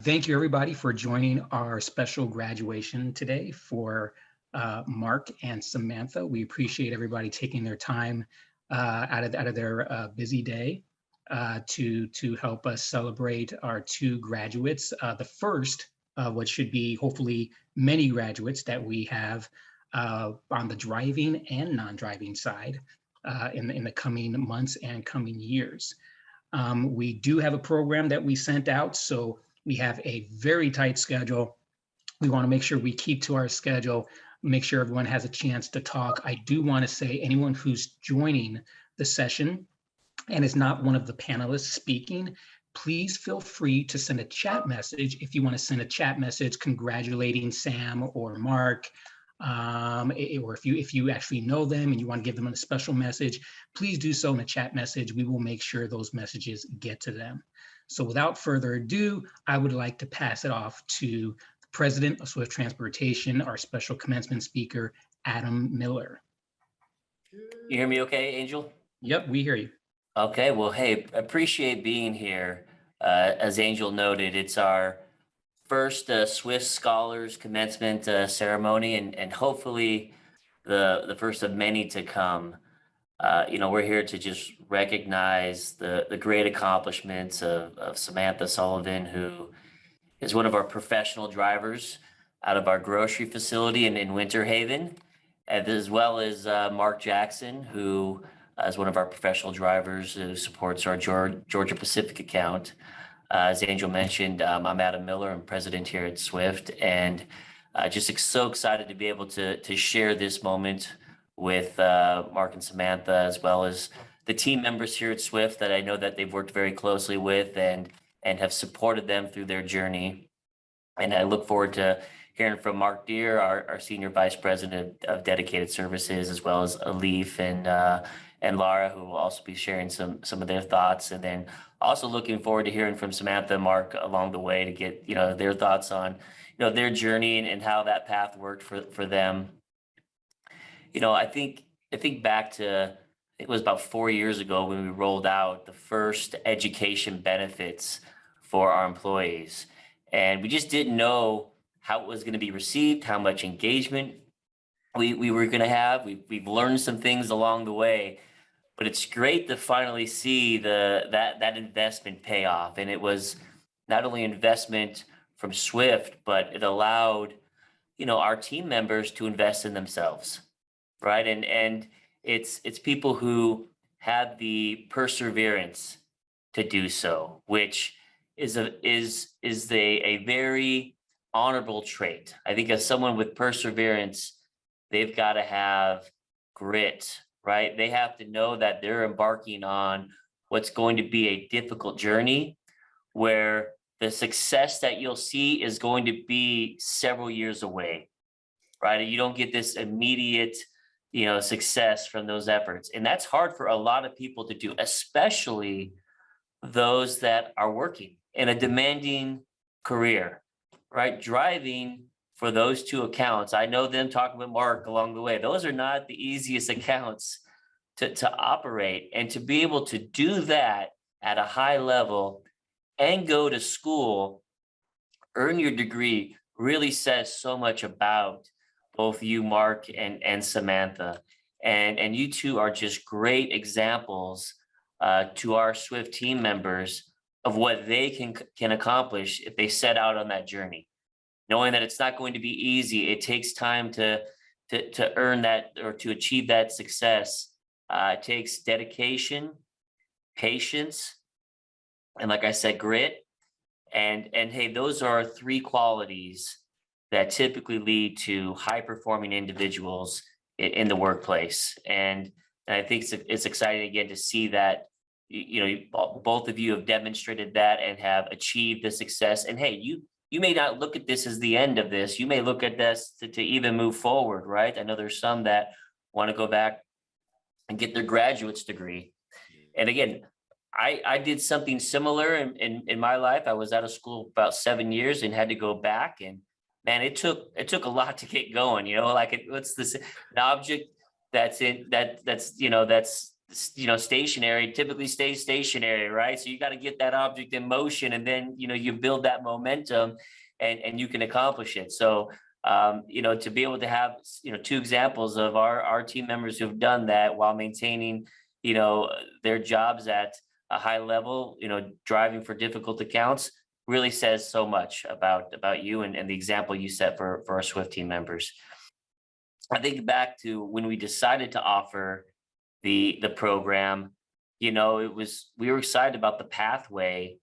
Thank you, everybody, for joining our special graduation today for Mark and Samantha. We appreciate everybody taking their time out of their busy day to help us celebrate our two graduates. The first of what should be hopefully many graduates that we have on the driving and non-driving side in the coming months and coming years. We do have a program that we sent out, so we have a very tight schedule. We want to make sure we keep to our schedule, make sure everyone has a chance to talk. I do want to say anyone who's joining the session and is not one of the panelists speaking, please feel free to send a chat message if you want to send a chat message congratulating Sam or Mark, or if you actually know them and you want to give them a special message, please do so in a chat message. We will make sure those messages get to them. So without further ado, I would like to pass it off to the president of Swift Transportation, our special commencement speaker, Adam Miller. You hear me okay, Angel? Yep, we hear you. Okay, well, hey, appreciate being here. As Angel noted, it's our first Swift Scholars commencement ceremony, and hopefully the first of many to come. We're here to just recognize the great accomplishments of Samantha Sullivan, who is one of our professional drivers out of our grocery facility in Winter Haven, as well as Mark Jackson, who is one of our professional drivers who supports our Georgia Pacific account. As Angel mentioned, I'm Adam Miller. I'm president here at Swift, and just so excited to be able to share this moment with Mark and Samantha, as well as the team members here at Swift that I know that they've worked very closely with and have supported them through their journey. And I look forward to hearing from Mark Deere, our Senior Vice President of Dedicated Services, as well as Alif and Laura, who will also be sharing some of their thoughts. And then also looking forward to hearing from Samantha and Mark along the way to get, their thoughts on, their journey and how that path worked for them. I think back to, it was about 4 years ago when we rolled out the first education benefits for our employees. And we just didn't know how it was going to be received, how much engagement we were going to have. We've learned some things along the way, but it's great to finally see that investment pay off. And it was not only investment from Swift, but it allowed, our team members to invest in themselves, right? And it's people who had the perseverance to do so, which is a very honorable trait. I think as someone with perseverance, they've got to have grit, right? They have to know that they're embarking on what's going to be a difficult journey where the success that you'll see is going to be several years away, right? And you don't get this immediate, success from those efforts. And that's hard for a lot of people to do, especially those that are working in a demanding career, right? Driving for those two accounts, I know them talking with Mark along the way. Those are not the easiest accounts to operate, and to be able to do that at a high level and go to school, earn your degree, really says so much about both you, Mark, and Samantha. And you two are just great examples to our Swift team members of what they can accomplish if they set out on that journey. Knowing that it's not going to be easy, it takes time to earn that or to achieve that success. It takes dedication, patience, and like I said, grit. And hey, those are three qualities that typically lead to high-performing individuals in the workplace. And I think it's exciting again to see that both of you have demonstrated that and have achieved the success. And hey, you may not look at this as the end of this. You may look at this to even move forward, right? I know there's some that want to go back and get their graduate's degree. And again, I did something similar in my life. I was out of school about 7 years and had to go back, and man, it took a lot to get going. What's this, an object that's stationary typically stays stationary, right? So you got to get that object in motion, and then you build that momentum, and you can accomplish it. So to be able to have two examples of our team members who've done that while maintaining their jobs at a high level, driving for difficult accounts, really says so much about you and the example you set for our Swift team members. I think back to when we decided to offer the program, we were excited about the pathway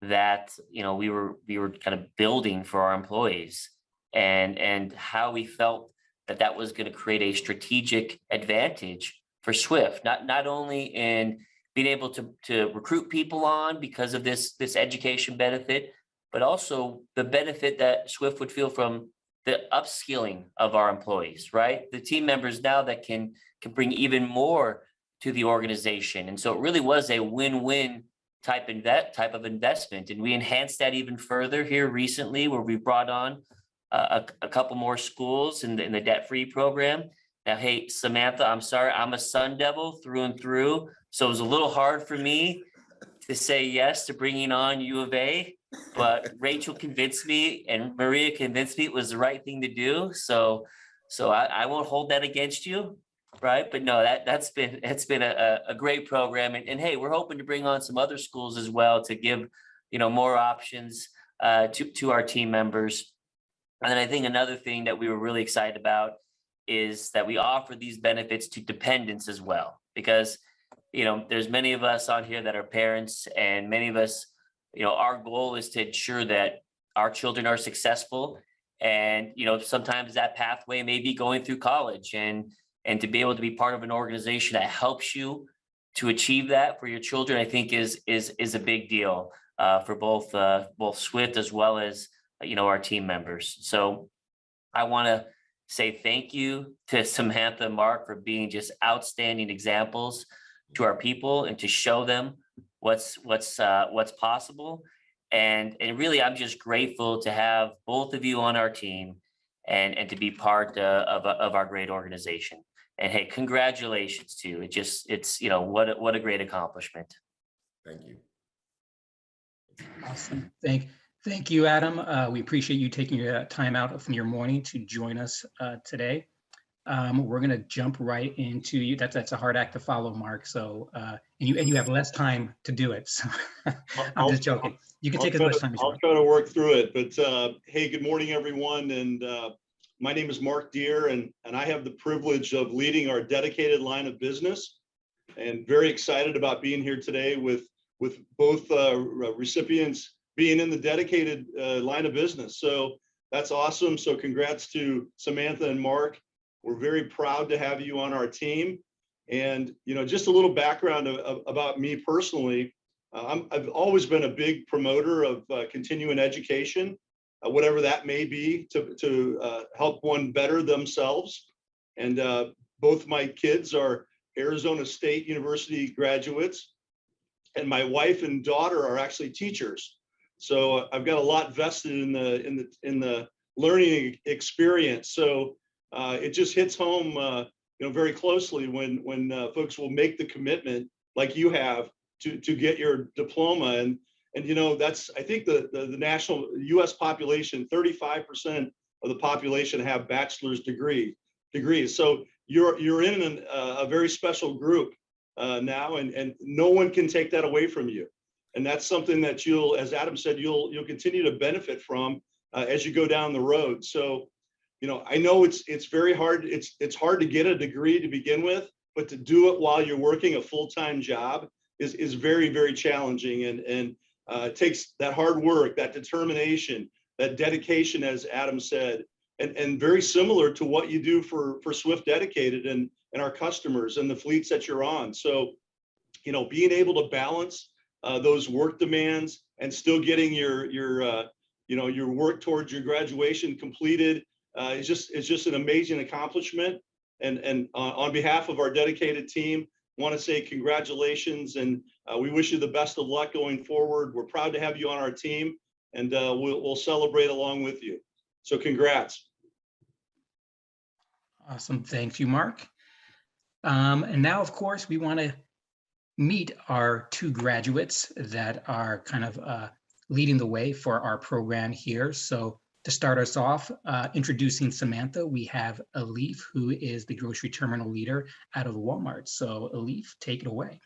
that we were kind of building for our employees, and how we felt that was going to create a strategic advantage for Swift, not only in being able to recruit people on because of this education benefit, but also the benefit that Swift would feel from the upskilling of our employees, right? The team members now that can bring even more to the organization. And so it really was a win-win type of investment. And we enhanced that even further here recently, where we brought on a couple more schools in the debt-free program. Now, hey, Samantha, I'm sorry, I'm a Sun Devil through and through. So it was a little hard for me to say yes to bringing on U of A, but Rachel convinced me and Maria convinced me it was the right thing to do. So I won't hold that against you, right? But no, it's been a great program, and hey, we're hoping to bring on some other schools as well to give more options to our team members. And then I think another thing that we were really excited about is that we offer these benefits to dependents as well, because there's many of us on here that are parents, and many of us, our goal is to ensure that our children are successful. And, sometimes that pathway may be going through college, and to be able to be part of an organization that helps you to achieve that for your children, I think is a big deal for both Swift as well as, our team members. So I want to say thank you to Samantha and Mark for being just outstanding examples to our people, and to show them what's possible. And really, I'm just grateful to have both of you on our team, and to be part of our great organization. And hey, congratulations to you. It's what a great accomplishment. Thank you. Awesome. Thank you, Adam. We appreciate you taking your time out from your morning to join us today. We're going to jump right into you. That's a hard act to follow, Mark. So, and you have less time to do it. So I'm just joking. You can take as much time as you want. I'll try to work through it. But hey, good morning, everyone. And my name is Mark Deere, and I have the privilege of leading our dedicated line of business, and very excited about being here today with both recipients being in the dedicated line of business. So that's awesome. So congrats to Samantha and Mark. We're very proud to have you on our team. And, just a little background about me personally. I've always been a big promoter of continuing education, whatever that may be, to help one better themselves. And both my kids are Arizona State University graduates, and my wife and daughter are actually teachers. So I've got a lot vested in the learning experience. So it just hits home, very closely when folks will make the commitment like you have to get your diploma. And that's, I think the national U.S. population, 35% of the population have bachelor's degrees. So you're in a very special group now, and no one can take that away from you. And that's something that you'll, as Adam said, you'll continue to benefit from as you go down the road. So, I know it's very hard. It's hard to get a degree to begin with, but to do it while you're working a full-time job is very, very challenging. And it takes that hard work, that determination, that dedication, as Adam said, and very similar to what you do for Swift Dedicated and our customers and the fleets that you're on. So, being able to balance those work demands and still getting your work towards your graduation completed it's just an amazing accomplishment. And on behalf of our dedicated team, want to say congratulations, and we wish you the best of luck going forward. We're proud to have you on our team, and we'll celebrate along with you. So congrats. Awesome. Thank you, Mark. And now, of course, we want to meet our two graduates that are kind of leading the way for our program here. So to start us off, introducing Samantha, we have Alif, who is the grocery terminal leader out of Walmart. So Alif, take it away.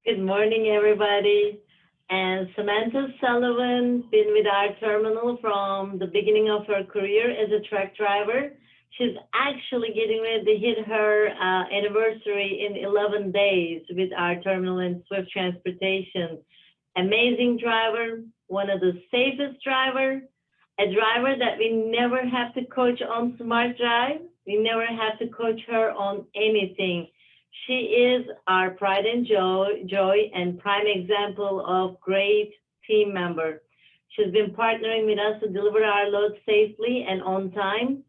Good morning, everybody. And Samantha Sullivan, been with our terminal from the beginning of her career as a truck driver. She's actually getting ready to hit her anniversary in 11 days with our terminal and Swift Transportation. Amazing driver, one of the safest driver, a driver that we never have to coach on Smart Drive. We never have to coach her on anything. She is our pride and joy and prime example of great team member. She's been partnering with us to deliver our loads safely and on time.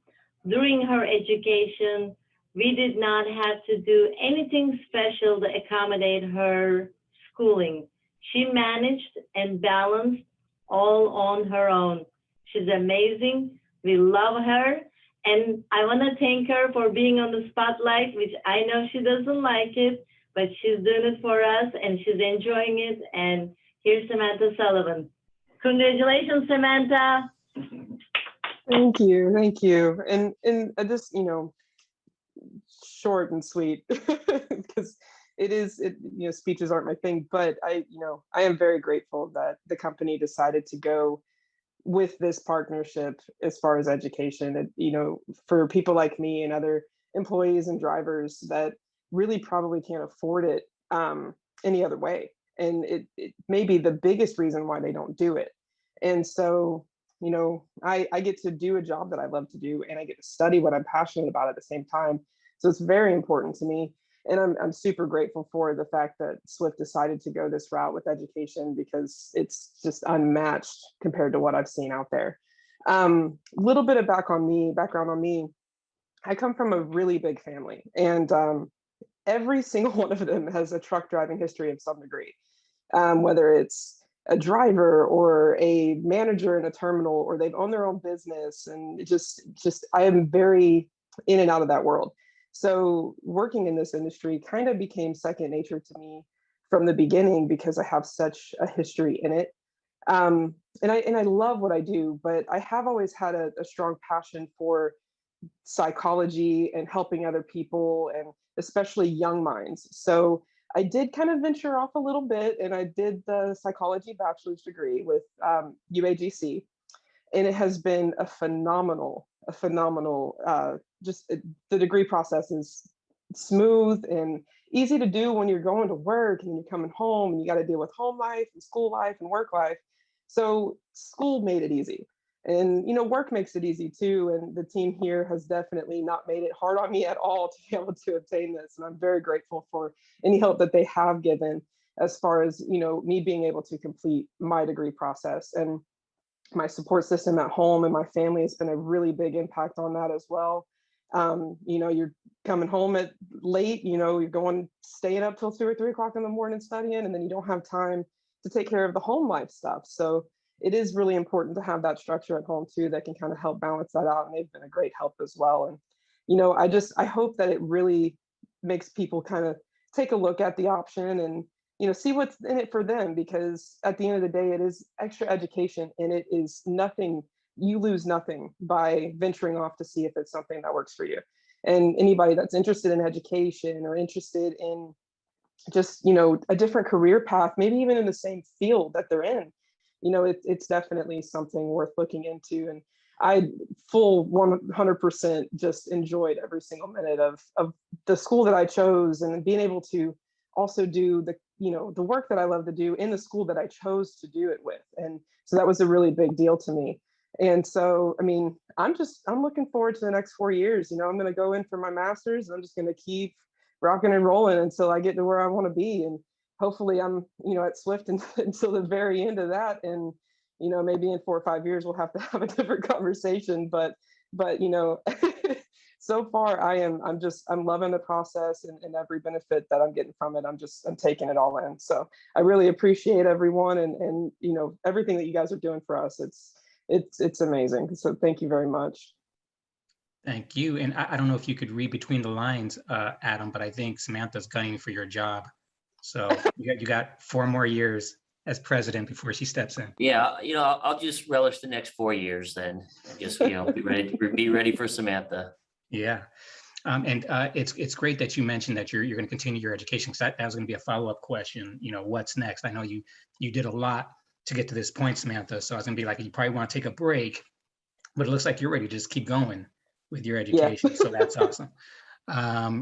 During her education, we did not have to do anything special to accommodate her schooling. She managed and balanced all on her own. She's amazing. We love her. And I want to thank her for being on the spotlight, which I know she doesn't like it, but she's doing it for us and she's enjoying it. And here's Samantha Sullivan. Congratulations, Samantha. Thank you, thank you. And just, you know, short and sweet, because speeches aren't my thing, but I am very grateful that the company decided to go with this partnership as far as education. And, for people like me and other employees and drivers that really probably can't afford it any other way. And it may be the biggest reason why they don't do it. And so, I get to do a job that I love to do, and I get to study what I'm passionate about at the same time. So it's very important to me. And I'm super grateful for the fact that Swift decided to go this route with education, because it's just unmatched compared to what I've seen out there. Little bit of background on me. I come from a really big family, and every single one of them has a truck driving history of some degree, whether it's a driver or a manager in a terminal, or they've owned their own business. And I am very in and out of that world. So working in this industry kind of became second nature to me from the beginning, because I have such a history in it. And I love what I do, but I have always had a strong passion for psychology and helping other people, and especially young minds. So I did kind of venture off a little bit, and I did the psychology bachelor's degree with UAGC, and it has been a phenomenal, the degree process is smooth and easy to do when you're going to work and you're coming home and you got to deal with home life and school life and work life. So school made it easy, and work makes it easy too. And the team here has definitely not made it hard on me at all to be able to obtain this. And I'm very grateful for any help that they have given as far as, me being able to complete my degree process. And my support system at home and my family has been a really big impact on that as well. You're coming home at late, you're staying up till 2 or 3 o'clock in the morning studying, and then you don't have time to take care of the home life stuff. So it is really important to have that structure at home too, that can kind of help balance that out. And they've been a great help as well. And, I hope that it really makes people kind of take a look at the option and, see what's in it for them, because at the end of the day, it is extra education, and it is nothing. You lose nothing by venturing off to see if it's something that works for you. And anybody that's interested in education or interested in just, a different career path, maybe even in the same field that they're in, it's definitely something worth looking into. And I full 100% just enjoyed every single minute of the school that I chose, and being able to also do the work that I love to do in the school that I chose to do it with. And so that was a really big deal to me. And so, I'm looking forward to the next 4 years. I'm going to go in for my master's, and I'm just going to keep rocking and rolling until I get to where I want to be. And hopefully I'm, at Swift until the very end of that. And, maybe in 4 or 5 years, we'll have to have a different conversation, but, so far I'm loving the process and every benefit that I'm getting from it. I'm taking it all in. So I really appreciate everyone and everything that you guys are doing for us. It's amazing. So thank you very much. Thank you. And I don't know if you could read between the lines, Adam, but I think Samantha's gunning for your job. So you got 4 more years as president before she steps in. Yeah, I'll just relish the next 4 years then. Just, be ready for Samantha. Yeah. And it's great that you mentioned that you're going to continue your education, because that was going to be a follow-up question. What's next? I know you did a lot to get to this point, Samantha. So I was going to be like, you probably want to take a break, but it looks like you're ready to just keep going with your Yeah. education. So that's awesome.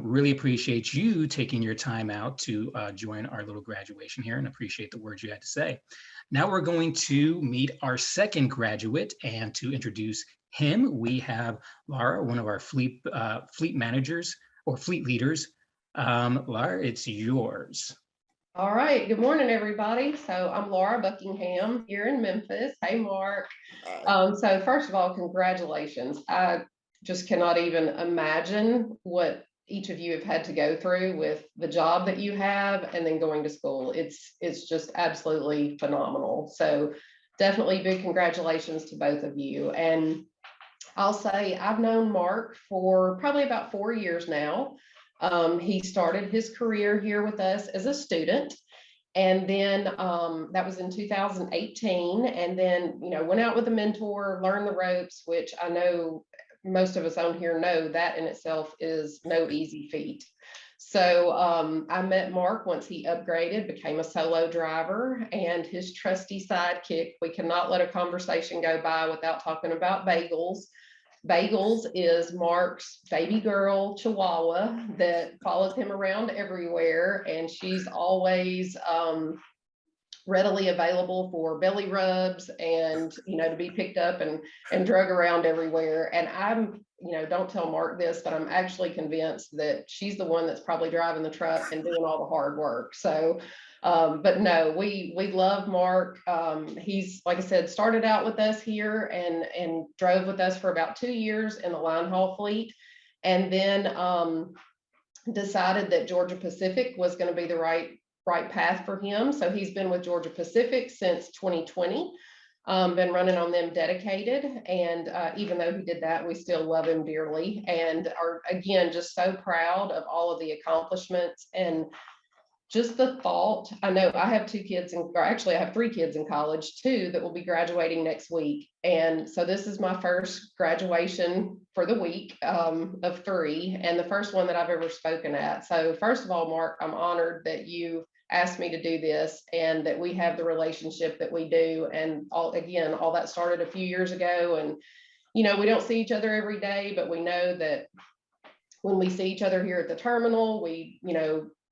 Really appreciate you taking your time out to join our little graduation here, and appreciate the words you had to say. Now we're going to meet our second graduate, and to introduce him, we have Laura, one of our fleet managers or fleet leaders. Laura, it's yours. All right. Good morning, everybody. So I'm Laura Buckingham here in Memphis. Hey, Mark. So first of all, congratulations. I just cannot even imagine what each of you have had to go through with the job that you have and then going to school. It's just absolutely phenomenal. So definitely big congratulations to both of you. And I'll say I've known Mark for probably about 4 years now. He started his career here with us as a student, and then that was in 2018. And then, went out with a mentor, learned the ropes, which I know most of us on here know that in itself is no easy feat. So I met Mark once he upgraded, became a solo driver, and his trusty sidekick. We cannot let a conversation go by without talking about Bagels. Bagels is Mark's baby girl chihuahua that follows him around everywhere, and she's always readily available for belly rubs and to be picked up and drug around everywhere. And I'm don't tell Mark this, but I'm actually convinced that she's the one that's probably driving the truck and doing all the hard work. So but no, we love Mark. He's, like I said, started out with us here and drove with us for about 2 years in the line haul fleet, and then decided that Georgia Pacific was going to be the right path for him. So he's been with Georgia Pacific since 2020. Been running on them dedicated, and even though he did that, we still love him dearly, and are again just so proud of all of the accomplishments and just the thought. I know I have 2 kids, or actually I have 3 kids in college too that will be graduating next week. And so this is my first graduation for the week of 3, and the first one that I've ever spoken at. So first of all, Mark, I'm honored that you asked me to do this and that we have the relationship that we do. And all that started a few years ago. And, we don't see each other every day, but we know that when we see each other here at the terminal, we,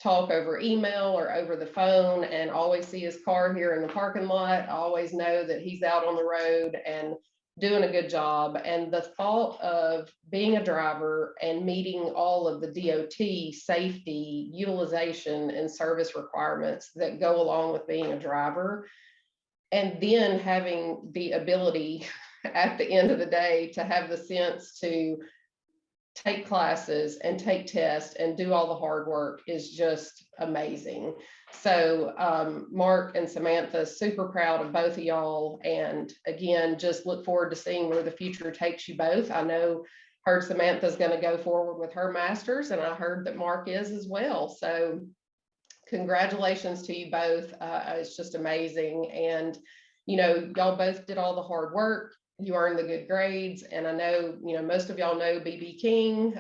talk over email or over the phone, and always see his car here in the parking lot. I always know that he's out on the road and doing a good job. And the thought of being a driver and meeting all of the DOT safety, utilization, and service requirements that go along with being a driver, and then having the ability at the end of the day to have the sense to take classes and take tests and do all the hard work is just amazing. So Mark and Samantha, super proud of both of y'all. And again, just look forward to seeing where the future takes you both. I heard Samantha's going to go forward with her master's, and I heard that Mark is as well. So congratulations to you both. It's just amazing. And, y'all both did all the hard work. You earned the good grades, and I know most of y'all know BB King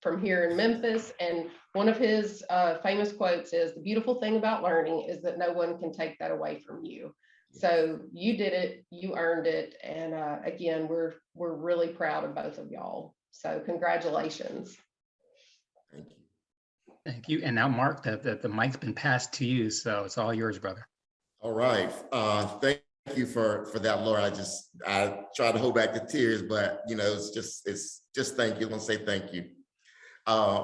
from here in Memphis, and one of his famous quotes is, "The beautiful thing about learning is that no one can take that away from you." So you did it, you earned it, and again, we're really proud of both of y'all. So congratulations. Thank you. Thank you. And now, Mark, the mic's been passed to you, so it's all yours, brother. All right. Thank you for that, Laura. I try to hold back the tears, but it's just thank you. I'm gonna say thank you.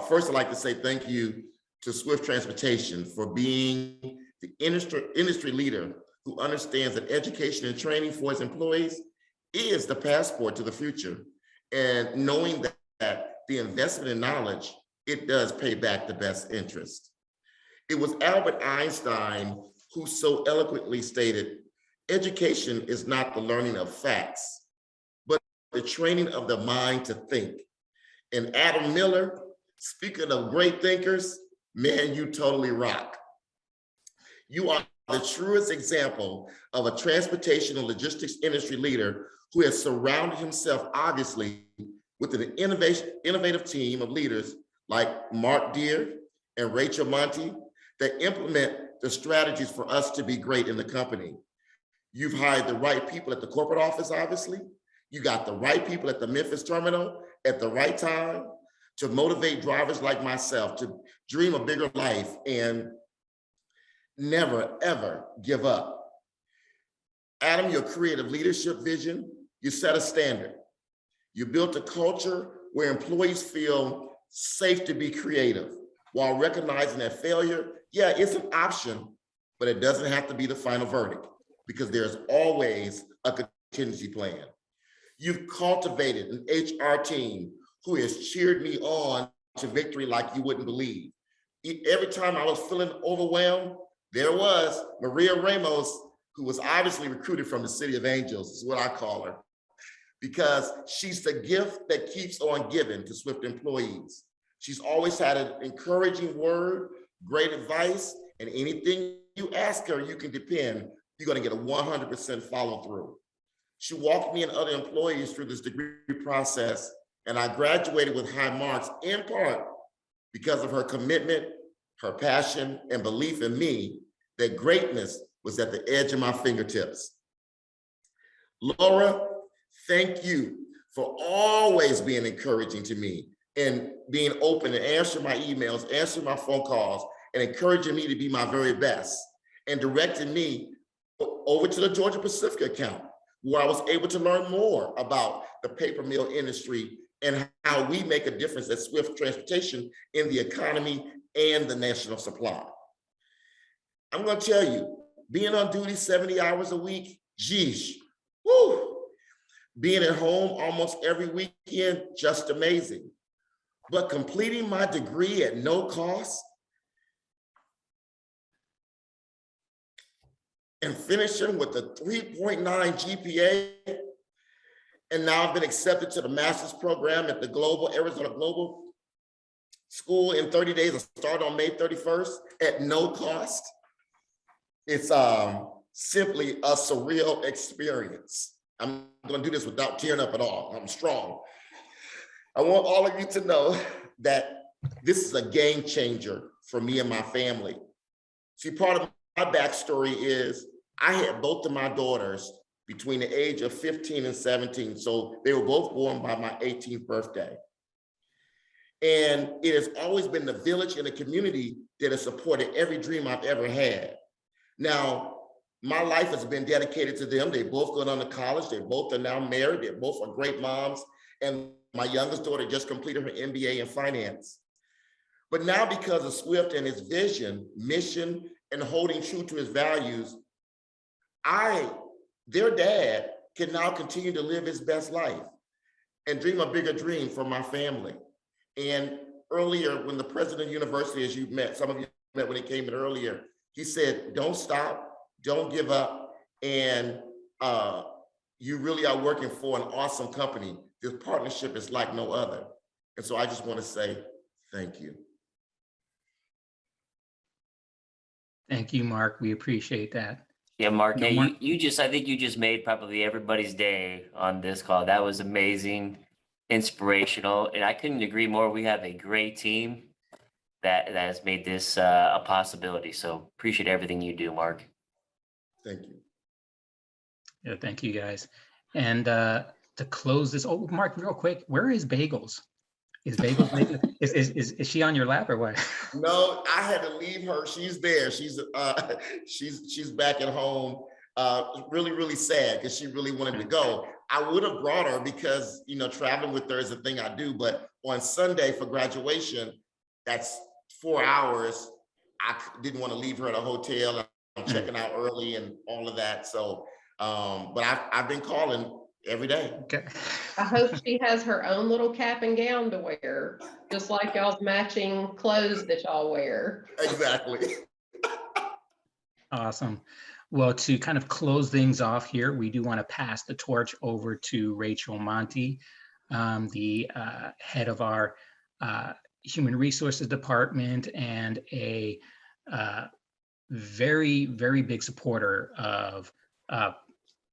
First, I'd like to say thank you to Swift Transportation for being the industry leader who understands that education and training for its employees is the passport to the future. And knowing that the investment in knowledge, it does pay back the best interest. It was Albert Einstein who so eloquently stated, "Education is not the learning of facts, but the training of the mind to think." And Adam Miller, speaking of great thinkers, man, you totally rock. You are the truest example of a transportation and logistics industry leader who has surrounded himself, obviously, with an innovative team of leaders like Mark Deere and Rachel Monty that implement the strategies for us to be great in the company. You've hired the right people at the corporate office, obviously. You got the right people at the Memphis terminal at the right time to motivate drivers like myself to dream a bigger life and never, ever give up. Adam, your creative leadership vision, you set a standard. You built a culture where employees feel safe to be creative while recognizing that failure, yeah, it's an option, but it doesn't have to be the final verdict because there's always a contingency plan. You've cultivated an HR team who has cheered me on to victory like you wouldn't believe. Every time I was feeling overwhelmed, there was Maria Ramos, who was obviously recruited from the City of Angels, is what I call her, because she's the gift that keeps on giving to Swift employees. She's always had an encouraging word, great advice, and anything you ask her, you can depend, you're gonna get a 100% follow through. She walked me and other employees through this degree process, and I graduated with high marks in part because of her commitment, her passion, and belief in me that greatness was at the edge of my fingertips. Laura, thank you for always being encouraging to me and being open and answering my emails, answering my phone calls, and encouraging me to be my very best, and directing me over to the Georgia Pacific account, where I was able to learn more about the paper mill industry and how we make a difference at Swift Transportation in the economy and the national supply. I'm gonna tell you, being on duty 70 hours a week, geesh, whoo. Being at home almost every weekend, just amazing. But completing my degree at no cost and finishing with a 3.9 GPA, and now I've been accepted to the master's program at the Arizona Global School in 30 days. I start on May 31st at no cost. It's simply a surreal experience. I'm gonna do this without tearing up at all. I'm strong. I want all of you to know that this is a game changer for me and my family. See, part of my backstory is I had both of my daughters between the age of 15 and 17. So they were both born by my 18th birthday. And it has always been the village and the community that has supported every dream I've ever had. Now, my life has been dedicated to them. They both gone on to college. They both are now married. They both are great moms. And my youngest daughter just completed her MBA in finance. But now because of Swift and his vision, mission, and holding true to his values, their dad, can now continue to live his best life and dream a bigger dream for my family. And earlier, when the president of the university, as you met, some of you met when he came in earlier, he said, don't stop, don't give up, and you really are working for an awesome company. This partnership is like no other. And so I just want to say thank you. Thank you, Mark. We appreciate that. Yeah, Mark, No, hey, Mark- I think you just made probably everybody's day on this call. That was amazing, inspirational, and I couldn't agree more. We have a great team that has made this a possibility. So appreciate everything you do, Mark. Thank you. Yeah, thank you, guys. And to close this, oh, Mark, real quick, where is Bagels? Is Bagels, is she on your lap or what? No, I had to leave her. She's there. She's back at home. Really, really sad because she really wanted to go. I would have brought her because, you know, traveling with her is a thing I do. But on Sunday for graduation, that's 4 hours. I didn't want to leave her at a hotel. I'm checking out early and all of that. So, but I've been calling every day. Okay. I hope she has her own little cap and gown to wear, just like y'all's matching clothes that y'all wear. Exactly. Awesome. Well, to kind of close things off here, we do want to pass the torch over to Rachel Monty. the head of our Human Resources Department, and a very, very big supporter of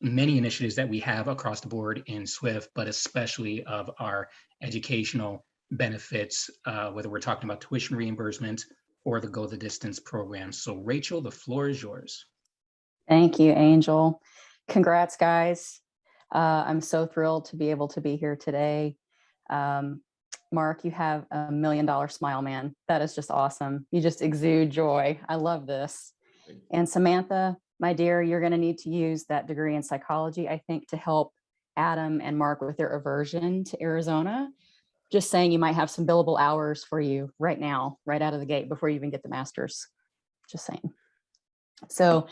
many initiatives that we have across the board in SWIFT, but especially of our educational benefits, whether we're talking about tuition reimbursement or the Go the Distance program. So Rachel, the floor is yours. Thank you, Angel. Congrats, guys. I'm so thrilled to be able to be here today. Mark, you have $1 million smile, man. That is just awesome. You just exude joy. I love this. And Samantha, my dear, you're going to need to use that degree in psychology, I think, to help Adam and Mark with their aversion to Arizona. Just saying, you might have some billable hours for you right now, right out of the gate before you even get the master's. Just saying. So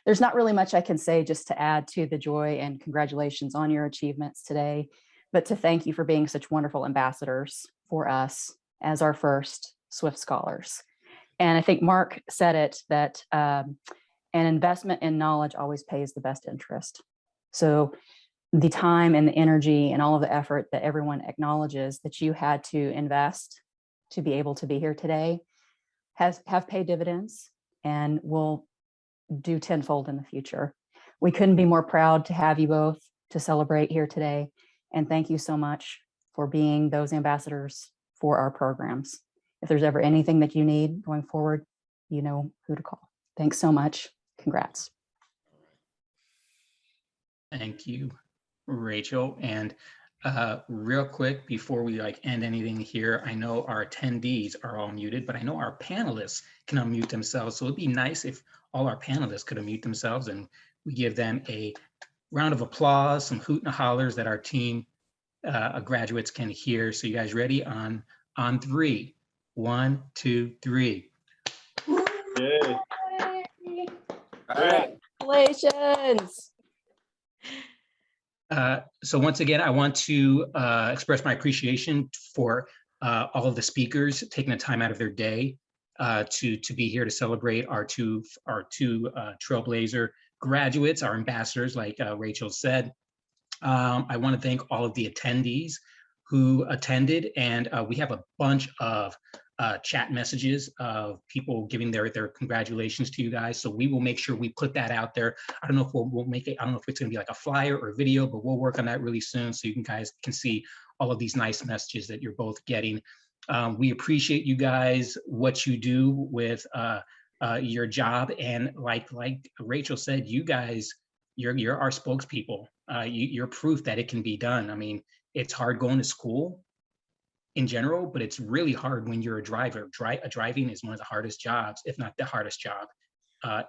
there's not really much I can say just to add to the joy and congratulations on your achievements today, but to thank you for being such wonderful ambassadors for us as our first SWIFT scholars. And I think Mark said it, that an investment in knowledge always pays the best interest. So the time and the energy and all of the effort that everyone acknowledges that you had to invest to be able to be here today have paid dividends and will do tenfold in the future. We couldn't be more proud to have you both to celebrate here today. And thank you so much for being those ambassadors for our programs. If there's ever anything that you need going forward, you know who to call. Thanks so much. Congrats. Thank you, Rachel. And real quick, before we end anything here, I know our attendees are all muted, but I know our panelists can unmute themselves. So it'd be nice if all our panelists could unmute themselves and we give them a round of applause, some hoot and hollers that our team graduates can hear. So you guys ready? On 3. 1, 2, 3. Yay. Congratulations. So once again, I want to express my appreciation for all of the speakers taking the time out of their day to be here to celebrate our two Trailblazer graduates, our ambassadors, like Rachel said. I want to thank all of the attendees who attended, and we have a bunch of chat messages of people giving their congratulations to you guys. So we will make sure we put that out there. I don't know if we'll make it, I don't know if it's going to be like a flyer or a video, but we'll work on that really soon so you guys can see all of these nice messages that you're both getting. We appreciate you guys, what you do with your job, and like Rachel said, you guys, you're our spokespeople. You're proof that it can be done. I mean, it's hard going to school in general, but it's really hard when you're a driver. Driving is one of the hardest jobs, if not the hardest job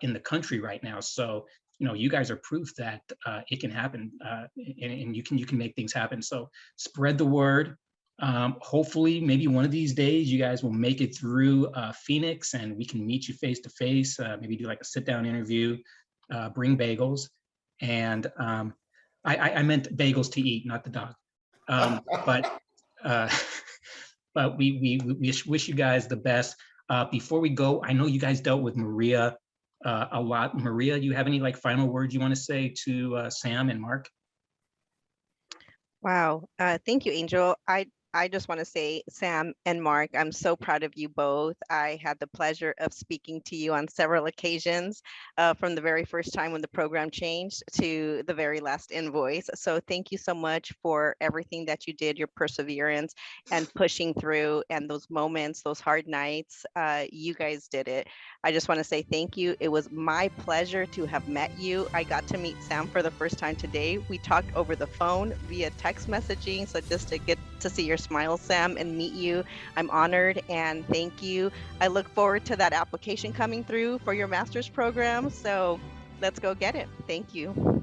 in the country right now. So, you guys are proof that it can happen, and you can make things happen. So spread the word. Hopefully, maybe one of these days, you guys will make it through Phoenix and we can meet you face to face, maybe do like a sit down interview, bring bagels. And I meant bagels to eat, not the dog. But we wish you guys the best. Before we go, I know you guys dealt with Maria a lot. Maria, you have any final words you want to say to Sam and Mark? Wow. Thank you, Angel. I just want to say, Sam and Mark, I'm so proud of you both. I had the pleasure of speaking to you on several occasions, from the very first time when the program changed to the very last invoice. So thank you so much for everything that you did, your perseverance and pushing through, and those moments, those hard nights. You guys did it. I just want to say thank you. It was my pleasure to have met you. I got to meet Sam for the first time today. We talked over the phone via text messaging. So just to get to see your smile, Sam, and meet you, I'm honored, and thank you. I look forward to that application coming through for your master's program. So let's go get it. Thank you.